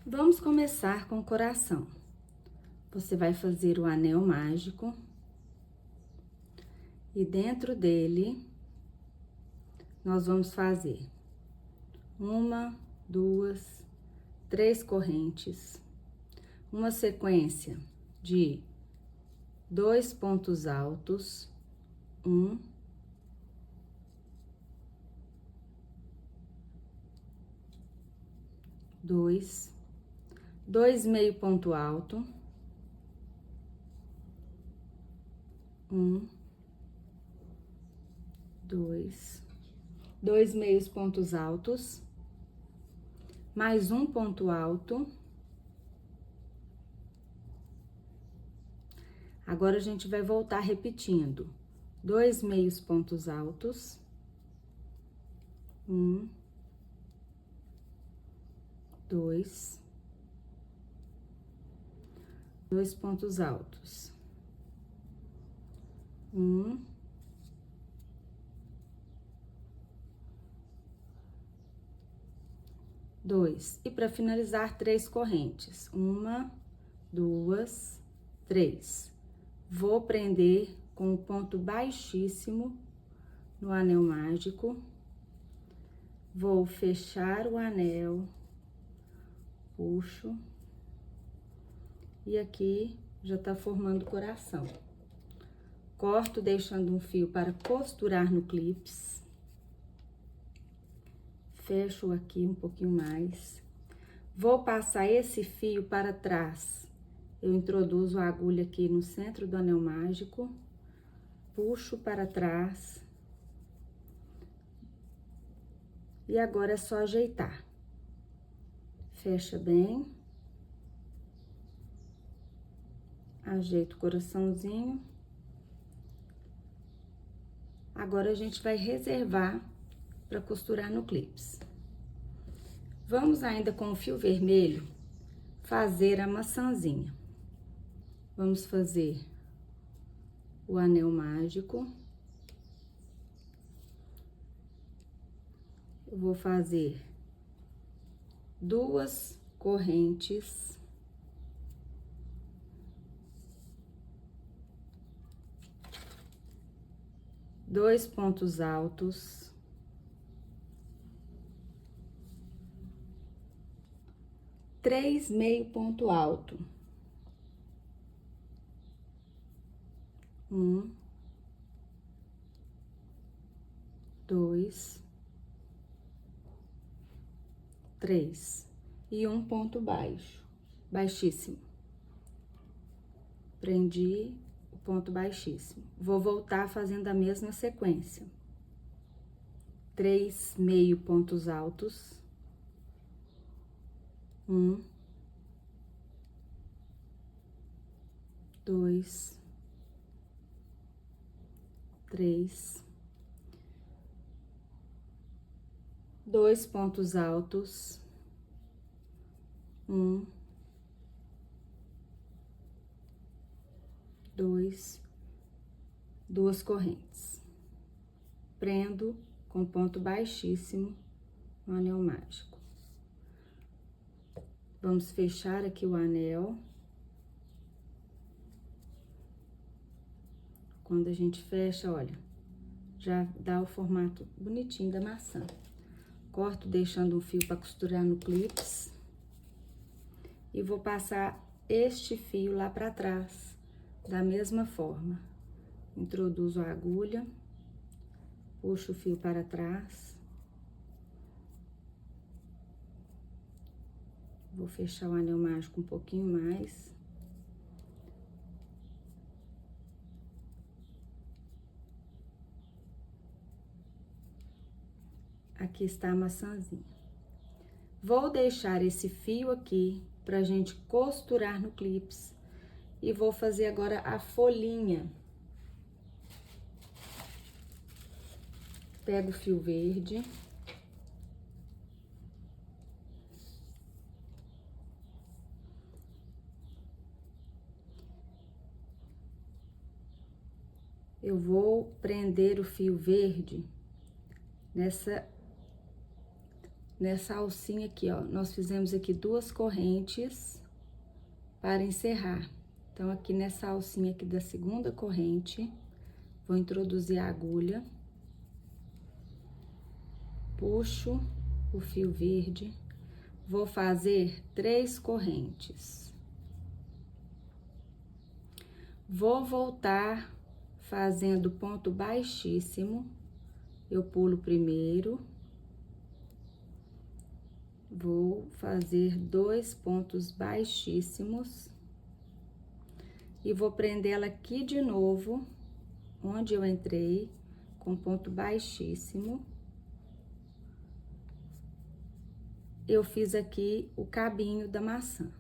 Vamos começar com o coração. Você vai fazer o anel mágico e dentro dele nós vamos fazer 1, 2, 3 correntes, uma sequência de 2 pontos altos, 1, 2, 2 meio ponto alto, 1, 2, 2 meios pontos altos, mais um ponto alto. Agora a gente vai voltar repetindo 2 meios pontos altos, 1, 2, 2 pontos altos, 1, 2, e para finalizar 3 correntes, 1, 2, 3. Vou prender com o ponto baixíssimo no anel mágico, vou fechar o anel, puxo, e aqui já tá formando o coração. Corto deixando um fio para costurar no clips. Fecho aqui um pouquinho mais. Vou passar esse fio para trás. Eu introduzo a agulha aqui no centro do anel mágico, puxo para trás. E agora é só ajeitar. Fecha bem. Ajeito o coraçãozinho. Agora a gente vai reservar para costurar no clips. Vamos ainda com o fio vermelho fazer a maçãzinha. Vamos fazer o anel mágico. Eu vou fazer 2 correntes. Dois pontos altos. 3 meio ponto alto. 1, 2, 3. E um ponto baixo, baixíssimo. Prendi o ponto baixíssimo. Vou voltar fazendo a mesma sequência. 3 meio pontos altos. 1, 2, 3, 2 pontos altos, 1, 2, 2 correntes. Prendo com ponto baixíssimo no anel mágico. Vamos fechar aqui o anel. Quando a gente fecha, olha, já dá o formato bonitinho da maçã. Corto deixando um fio para costurar no clips. E vou passar este fio lá para trás, da mesma forma. Introduzo a agulha, puxo o fio para trás. Vou fechar o anel mágico um pouquinho mais. Aqui está a maçãzinha. Vou deixar esse fio aqui pra gente costurar no clips. E vou fazer agora a folhinha. Pego o fio verde. Eu vou prender o fio verde nessa alcinha aqui, ó, nós fizemos aqui 2 correntes para encerrar. Então, aqui nessa alcinha aqui da segunda corrente, vou introduzir a agulha, puxo o fio verde, vou fazer 3 correntes. Vou voltar fazendo ponto baixíssimo, eu pulo primeiro, vou fazer 2 pontos baixíssimos e vou prender ela aqui de novo, onde eu entrei, com ponto baixíssimo. Eu fiz aqui o cabinho da maçã.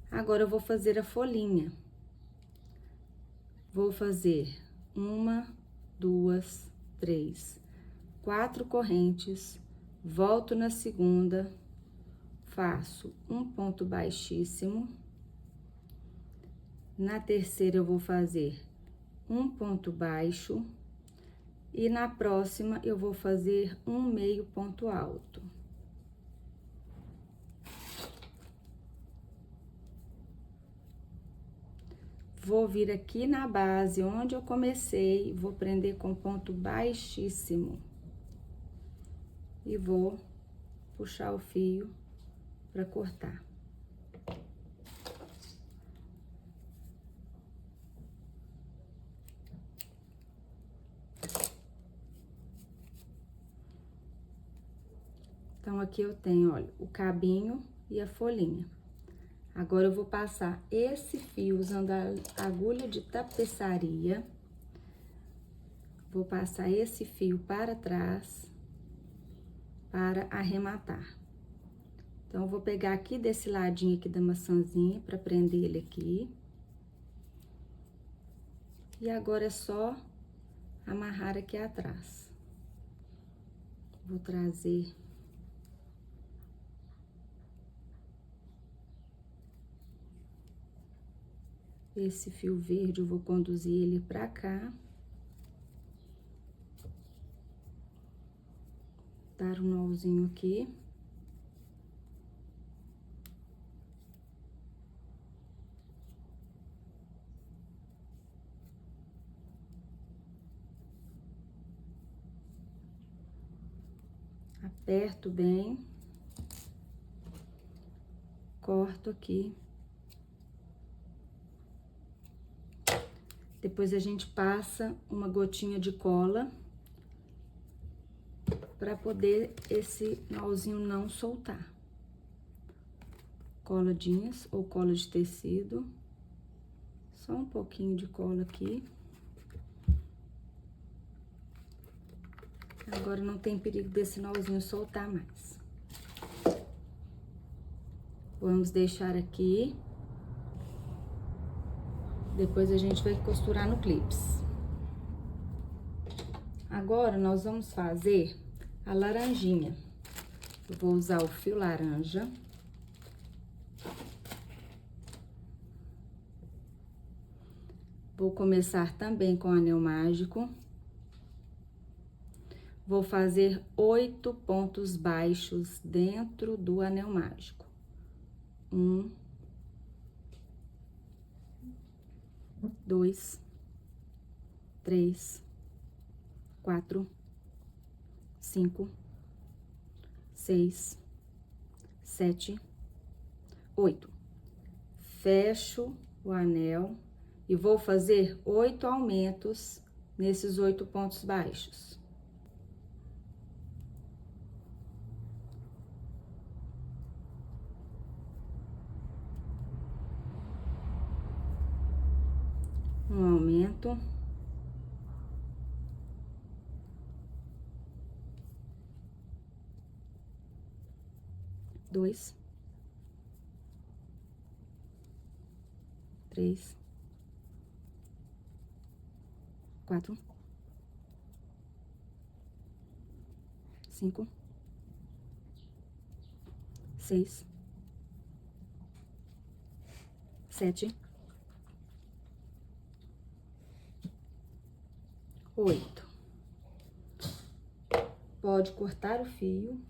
Agora, eu vou fazer a folhinha. Vou fazer 1, 2, 3, 4 correntes, volto na segunda, faço um ponto baixíssimo. Na terceira, eu vou fazer um ponto baixo. E na próxima, eu vou fazer um meio ponto alto. Vou vir aqui na base, onde eu comecei, vou prender com ponto baixíssimo. E vou puxar o fio para cortar. Então, aqui eu tenho, olha, o cabinho e a folhinha. Agora, eu vou passar esse fio usando a agulha de tapeçaria. Vou passar esse fio para trás para arrematar. Então, eu vou pegar aqui desse ladinho aqui da maçãzinha para prender ele aqui. E agora é só amarrar aqui atrás. Vou trazer esse fio verde, eu vou conduzir ele pra cá. Dar um nozinho aqui. Aperto bem. Corto aqui. Depois a gente passa uma gotinha de cola para poder esse nozinho não soltar. Cola jeans ou cola de tecido. Só um pouquinho de cola aqui. Agora não tem perigo desse nozinho soltar mais. Vamos deixar aqui. Depois a gente vai costurar no clips. Agora, nós vamos fazer a laranjinha. Eu vou usar o fio laranja. Vou começar também com anel mágico. Vou fazer 8 pontos baixos dentro do anel mágico. 1, 2, 3, 4, 5, 6, 7, 8. Fecho o anel e vou fazer 8 aumentos nesses 8 pontos baixos. Um aumento. Dois. 3. 4. 5. 6. 7. 8. Pode cortar o fio.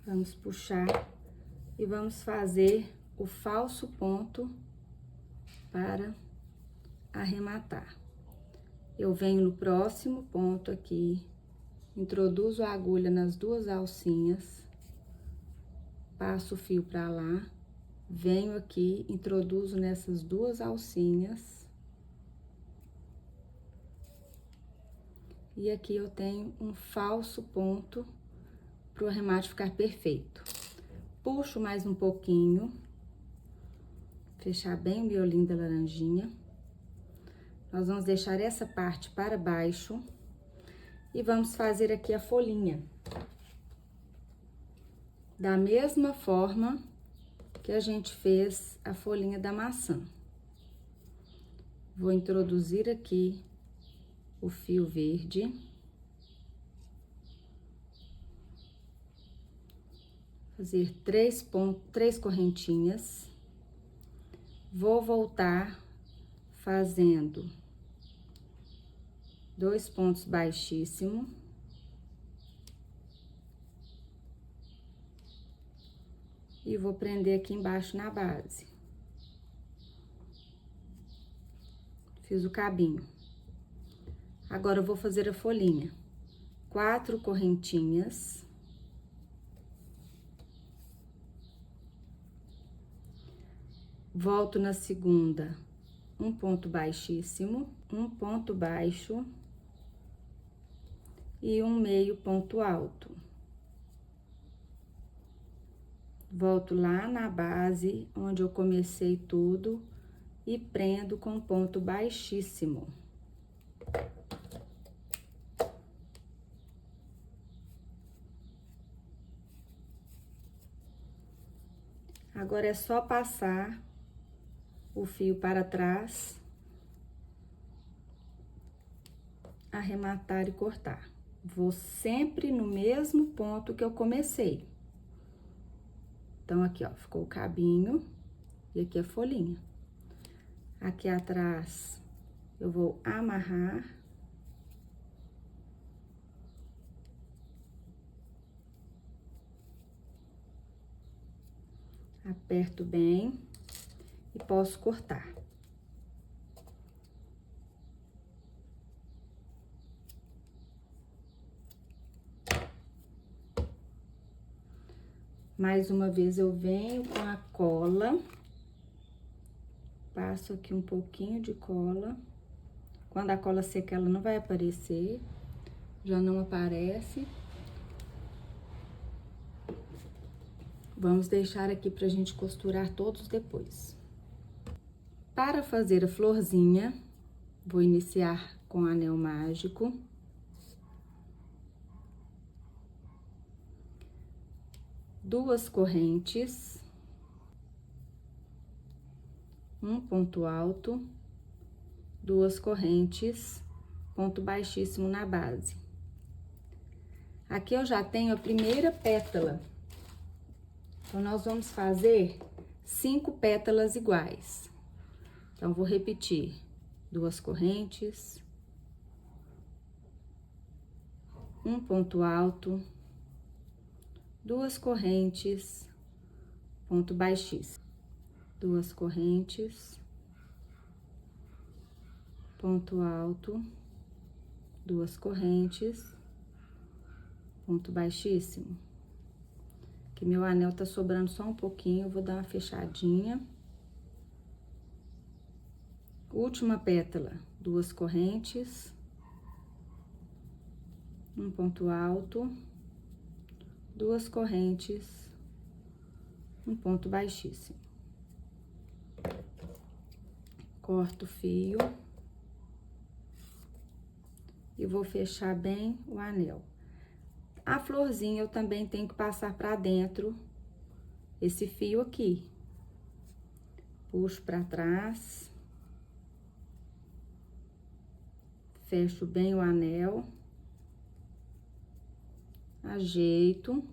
Vamos puxar e vamos fazer o falso ponto para arrematar. Eu venho no próximo ponto aqui, introduzo a agulha nas duas alcinhas, passo o fio para lá, venho aqui, introduzo nessas duas alcinhas. E aqui eu tenho um falso ponto para o arremate ficar perfeito. Puxo mais um pouquinho, fechar bem o miolinho da laranjinha. Nós vamos deixar essa parte para baixo e vamos fazer aqui a folhinha. Da mesma forma que a gente fez a folhinha da maçã. Vou introduzir aqui o fio verde. Fazer três correntinhas. Vou voltar fazendo 2 pontos baixíssimos. E vou prender aqui embaixo na base. Fiz o cabinho. Agora eu vou fazer a folhinha. 4 correntinhas. Volto na segunda, um ponto baixíssimo, um ponto baixo e um meio ponto alto. Volto lá na base, onde eu comecei tudo, e prendo com ponto baixíssimo. Agora é só passar o fio para trás, arrematar e cortar. Vou sempre no mesmo ponto que eu comecei. Então, aqui, ó, ficou o cabinho e aqui a folhinha. Aqui atrás, eu vou amarrar. Aperto bem e posso cortar. Mais uma vez, eu venho com a cola, passo aqui um pouquinho de cola. Quando a cola seca, ela não vai aparecer, já não aparece. Vamos deixar aqui pra gente costurar todos depois. Para fazer a florzinha, vou iniciar com anel mágico. Duas correntes, um ponto alto, duas correntes, ponto baixíssimo na base. Aqui eu já tenho a primeira pétala. Então, nós vamos fazer 5 pétalas iguais. Então, vou repetir: duas correntes, um ponto alto, duas correntes, ponto baixíssimo, duas correntes, ponto alto, duas correntes, ponto baixíssimo. Que meu anel tá sobrando só um pouquinho, eu vou dar uma fechadinha. Última pétala, duas correntes, um ponto alto, duas correntes, um ponto baixíssimo. Corto o fio e vou fechar bem o anel. A florzinha eu também tenho que passar pra dentro esse fio aqui. Puxo pra trás. Fecho bem o anel. Ajeito.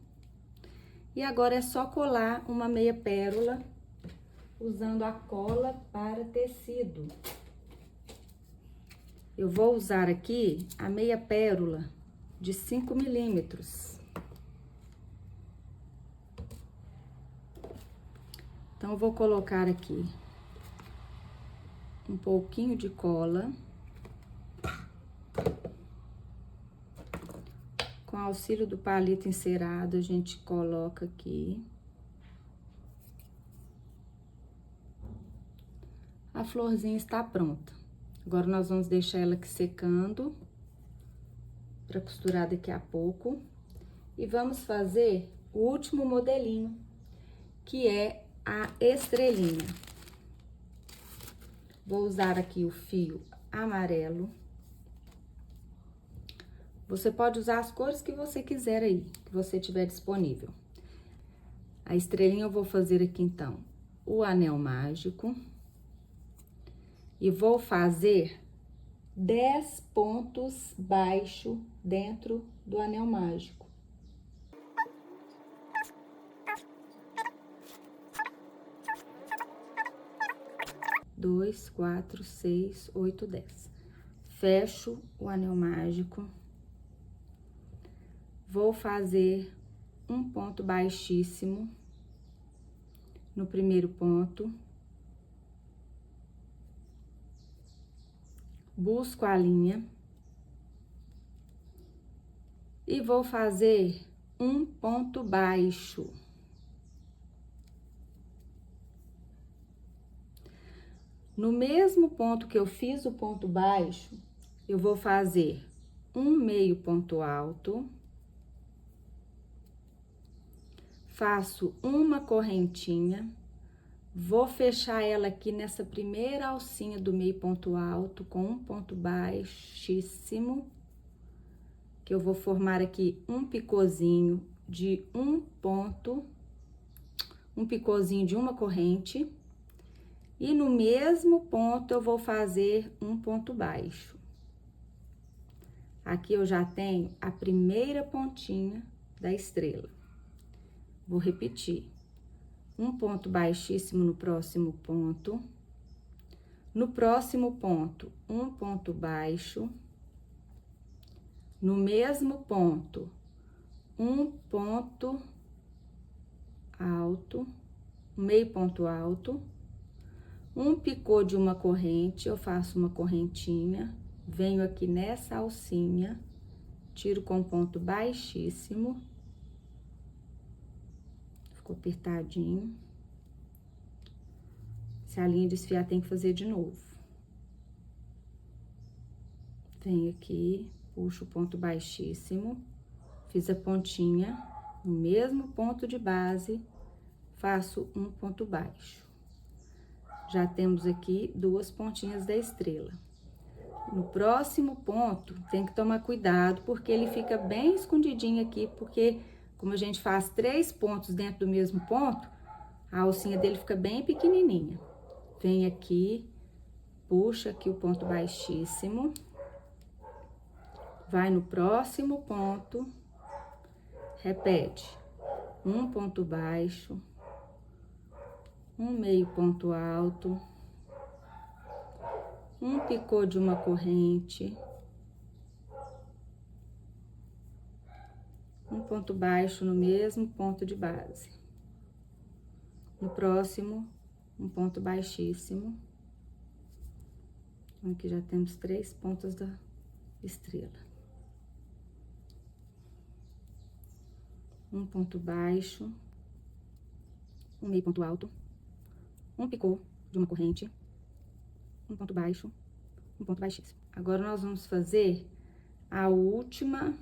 E agora é só colar uma meia pérola usando a cola para tecido. Eu vou usar aqui a meia pérola de 5 milímetros. Então, eu vou colocar aqui um pouquinho de cola. Com auxílio do palito encerado, a gente coloca aqui. A florzinha está pronta. Agora, nós vamos deixar ela aqui secando para costurar daqui a pouco. E vamos fazer o último modelinho, que é a estrelinha. Vou usar aqui o fio amarelo. Você pode usar as cores que você quiser aí, que você tiver disponível. A estrelinha eu vou fazer aqui, então, o anel mágico. E vou fazer 10 pontos baixos dentro do anel mágico. 2, 4, 6, 8, 10. Fecho o anel mágico. Vou fazer um ponto baixíssimo no primeiro ponto. Busco a linha. E vou fazer um ponto baixo. No mesmo ponto que eu fiz o ponto baixo, eu vou fazer um meio ponto alto. Faço uma correntinha. Vou fechar ela aqui nessa primeira alcinha do meio ponto alto com um ponto baixíssimo. Que eu vou formar aqui um picôzinho de um ponto, um picôzinho de uma corrente. E no mesmo ponto eu vou fazer um ponto baixo. Aqui eu já tenho a primeira pontinha da estrela. Vou repetir. Um ponto baixíssimo no próximo ponto. No próximo ponto, um ponto baixo. No mesmo ponto, um ponto alto, meio ponto alto. Um picô de uma corrente, eu faço uma correntinha, venho aqui nessa alcinha, tiro com ponto baixíssimo. Ficou apertadinho. Se a linha desfiar, tem que fazer de novo. Venho aqui, puxo o ponto baixíssimo, fiz a pontinha, no mesmo ponto de base, faço um ponto baixo. Já temos aqui duas pontinhas da estrela. No próximo ponto, tem que tomar cuidado, porque ele fica bem escondidinho aqui, porque como a gente faz 3 pontos dentro do mesmo ponto, a alcinha dele fica bem pequenininha. Vem aqui, puxa aqui o ponto baixíssimo. Vai no próximo ponto, repete. Um ponto baixo, um meio ponto alto, um picô de uma corrente, um ponto baixo no mesmo ponto de base. No próximo, um ponto baixíssimo. Aqui já temos 3 pontas da estrela. Um ponto baixo, um meio ponto alto, um picô de uma corrente, um ponto baixo, um ponto baixíssimo. Agora, nós vamos fazer a última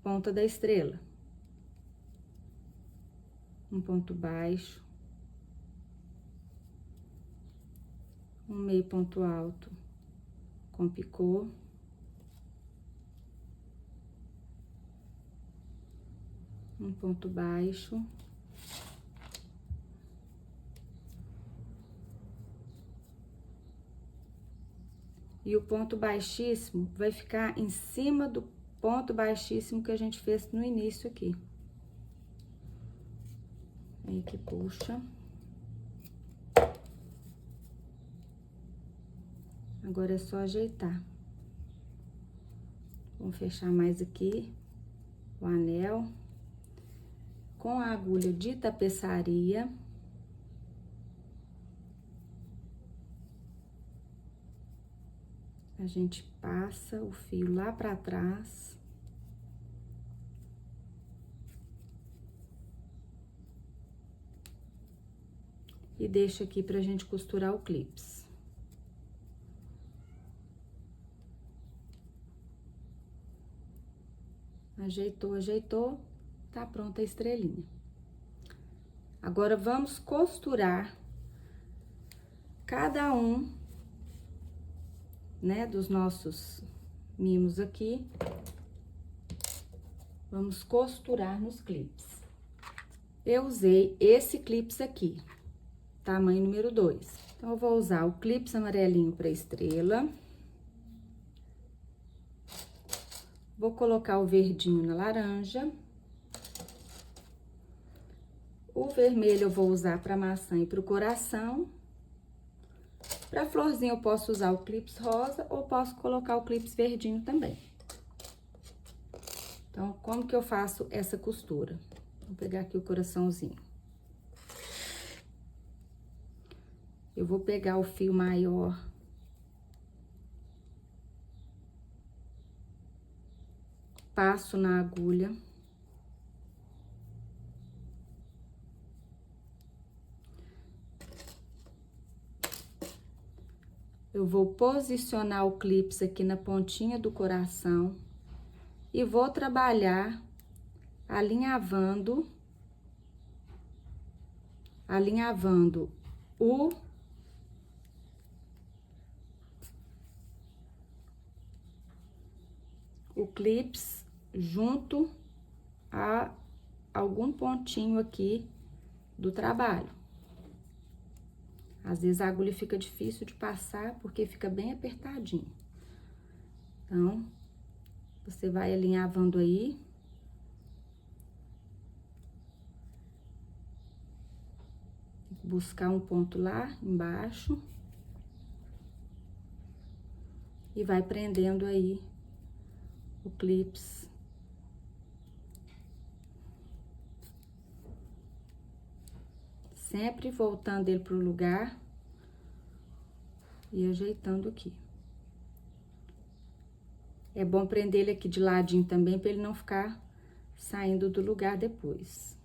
ponta da estrela. Um ponto baixo, um meio ponto alto com picô, um ponto baixo, e o ponto baixíssimo vai ficar em cima do ponto baixíssimo que a gente fez no início aqui. Aí que puxa. Agora é só ajeitar. Vamos fechar mais aqui o anel. com a agulha de tapeçaria. A gente passa o fio lá pra trás. E deixa aqui pra gente costurar o clips. Ajeitou, ajeitou, tá pronta a estrelinha. Agora, vamos costurar cada um, né, dos nossos mimos aqui. Vamos costurar nos clips. Eu usei esse clips aqui, tamanho número 2. Então, eu vou usar o clips amarelinho pra estrela. Vou colocar o verdinho na laranja. O vermelho eu vou usar para maçã e para o coração. Para florzinha eu posso usar o clips rosa ou posso colocar o clips verdinho também. Então, como que eu faço essa costura? Vou pegar aqui o coraçãozinho. Eu vou pegar o fio maior. Passo na agulha. Eu vou posicionar o clips aqui na pontinha do coração e vou trabalhar alinhavando o clips junto a algum pontinho aqui do trabalho. Às vezes a agulha fica difícil de passar porque fica bem apertadinho. Então, você vai alinhavando aí. Buscar um ponto lá embaixo. E vai prendendo aí o clips. Sempre voltando ele pro lugar e ajeitando aqui. É bom prender ele aqui de ladinho também, para ele não ficar saindo do lugar depois.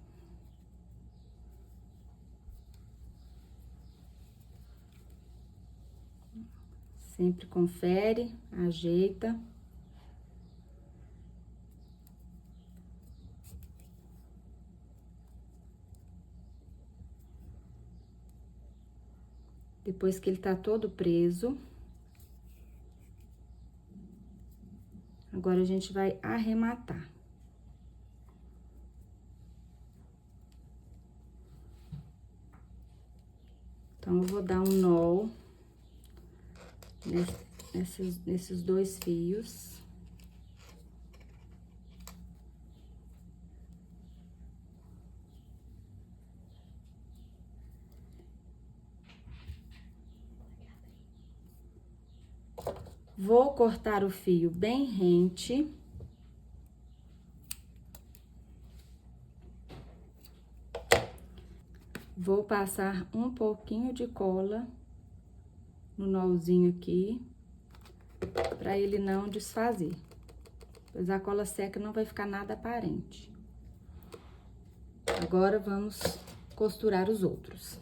Sempre confere, ajeita. Depois que ele tá todo preso, agora a gente vai arrematar. Então, eu vou dar um nó nesses dois fios. Vou cortar o fio bem rente. Vou passar um pouquinho de cola no nozinho aqui, para ele não desfazer. Pois a cola seca não vai ficar nada aparente. Agora, vamos costurar os outros.